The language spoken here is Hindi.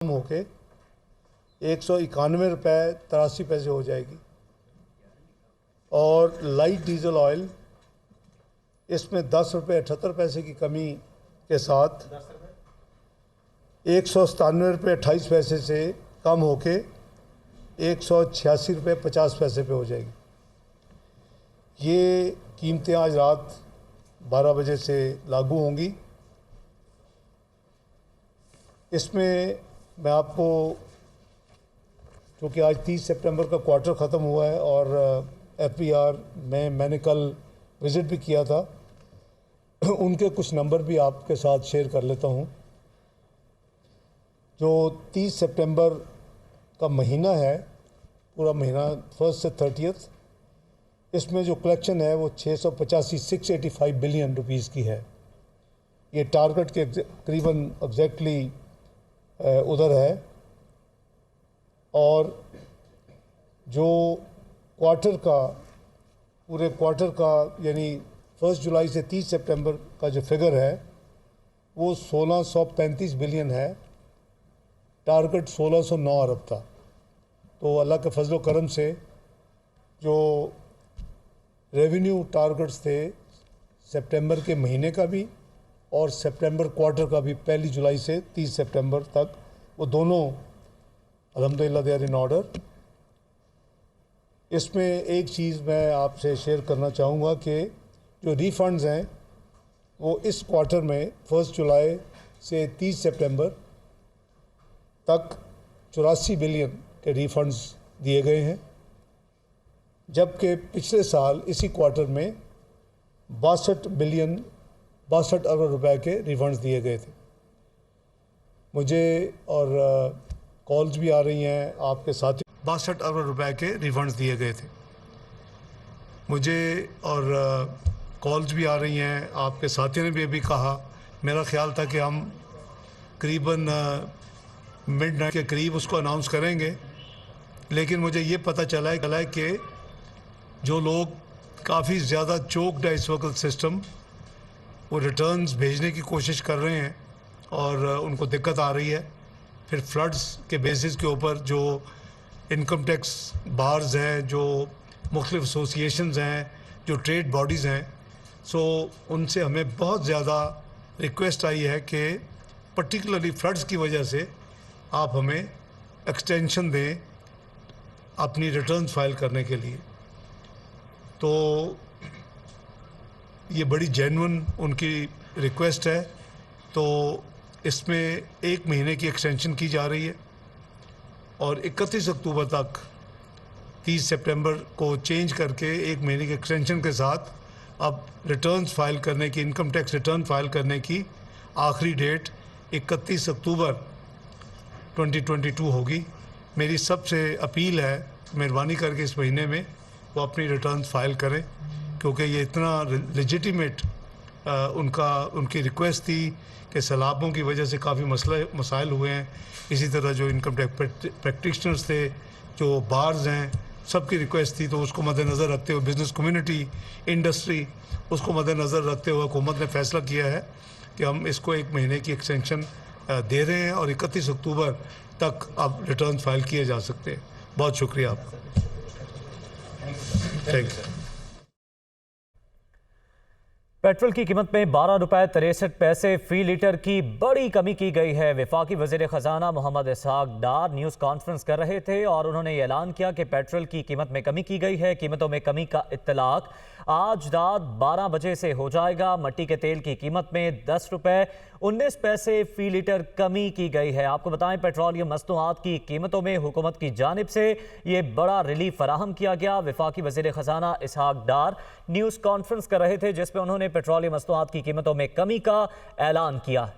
कम होके 191 रुपये 83 पैसे हो जाएगी। और लाइट डीजल ऑयल इसमें 10 रुपये 78 पैसे की कमी के साथ 197 रुपये 28 पैसे से कम होके 186 रुपये 50 पैसे पे हो जाएगी। ये कीमतें आज रात 12 बजे से लागू होंगी। इसमें मैं आपको, क्योंकि आज 30 सितंबर का क्वार्टर ख़त्म हुआ है और FBR में मैंने कल विज़िट भी किया था, उनके कुछ नंबर भी आपके साथ शेयर कर लेता हूँ। जो 30 सितंबर का महीना है, पूरा महीना 1 से 30, इसमें जो कलेक्शन है वो 685 बिलियन रुपीस की है। ये टारगेट के करीबन एग्जैक्टली उधर है। और जो क्वार्टर का, पूरे क्वार्टर का यानी 1 जुलाई से 30 सितंबर का जो फिगर है वो 1635 बिलियन है। टारगेट 1609 अरब था। तो अल्लाह के फजल व करम से जो रेवेन्यू टारगेट्स थे सितंबर के महीने का भी और सितंबर क्वार्टर का भी, 1 जुलाई से 30 सितंबर तक, वो दोनों अल्हम्दुलिल्लाह दे आर इन ऑर्डर। इसमें एक चीज़ मैं आपसे शेयर करना चाहूँगा कि जो रिफ़ंड्स हैं वो इस क्वार्टर में 1 जुलाई से 30 सितंबर तक 84 बिलियन के रिफ़ंड्स दिए गए हैं, जबकि पिछले साल इसी क्वार्टर में 62 अरब रुपए के रिफंड्स दिए गए थे। मुझे और कॉल्स भी आ रही हैं आपके साथ, 62 अरब रुपए के रिफंड्स दिए गए थे। मुझे और कॉल्स भी आ रही हैं, आपके साथियों ने भी अभी कहा, मेरा ख्याल था कि हम करीबन मिडनाइट के करीब उसको अनाउंस करेंगे, लेकिन मुझे ये पता चला है कि जो लोग काफ़ी ज़्यादा चोक्ड है इस वक्त सिस्टम, वो रिटर्न्स भेजने की कोशिश कर रहे हैं और उनको दिक्कत आ रही है। फिर फ्लड्स के बेसिस के ऊपर जो इनकम टैक्स बार्स हैं, जो मुख्तलिफ एसोसिएशंस हैं, जो ट्रेड बॉडीज़ हैं, सो उनसे हमें बहुत ज़्यादा रिक्वेस्ट आई है कि पर्टिकुलरली फ्लड्स की वजह से आप हमें एक्सटेंशन दें अपनी रिटर्न्स फाइल करने के लिए। तो ये बड़ी जेन्युइन उनकी रिक्वेस्ट है। तो इसमें 1 महीने की एक्सटेंशन की जा रही है और 31 अक्टूबर तक, 30 सितंबर को चेंज करके 1 महीने की एक्सटेंशन के साथ अब रिटर्न्स फाइल करने की, इनकम टैक्स रिटर्न फाइल करने की आखिरी डेट 31 अक्टूबर 2022 होगी। मेरी सबसे अपील है, मेहरबानी करके इस महीने में वो अपनी रिटर्न्स फाइल करें, क्योंकि ये इतना लेजिटिमेट उनकी रिक्वेस्ट थी कि सैलाबों की वजह से काफ़ी मसाइल हुए हैं। इसी तरह जो इनकम टैक्स प्रैक्टिशनर्स थे, जो बार्स हैं, सबकी रिक्वेस्ट थी। तो उसको मद्देनज़र रखते हुए, बिज़नेस कम्युनिटी, इंडस्ट्री, उसको मद्देनज़र रखते हुए हुकूमत ने फ़ैसला किया है कि हम इसको 1 महीने की एक्सटेंशन दे रहे हैं और 31 अक्टूबर तक अब रिटर्न फाइल किए जा सकते हैं। बहुत शुक्रिया आपका। Thank you. पेट्रोल की कीमत में 12 रुपये 63 पैसे फी लीटर की बड़ी कमी की गई है। वफाकी वज़ीर ख़जाना मोहम्मद इसहाक डार न्यूज़ कॉन्फ्रेंस कर रहे थे और उन्होंने ऐलान किया कि पेट्रोल की कीमत में कमी की गई है। कीमतों में कमी का इत्तलाक आज रात 12 बजे से हो जाएगा। मट्टी के तेल की कीमत में 10 रुपये 19 पैसे फी लीटर कमी की गई है। आपको बताएं, पेट्रोलियम मसनूआत की कीमतों में हुकूमत की जानिब से ये बड़ा रिलीफ फराहम किया गया। वफाकी वज़ीर ख़जाना इसहाक डार न्यूज़ कॉन्फ्रेंस कर रहे थे, जिसमें उन्होंने पेट्रोलियम मसनूआत की कीमतों में कमी का ऐलान किया।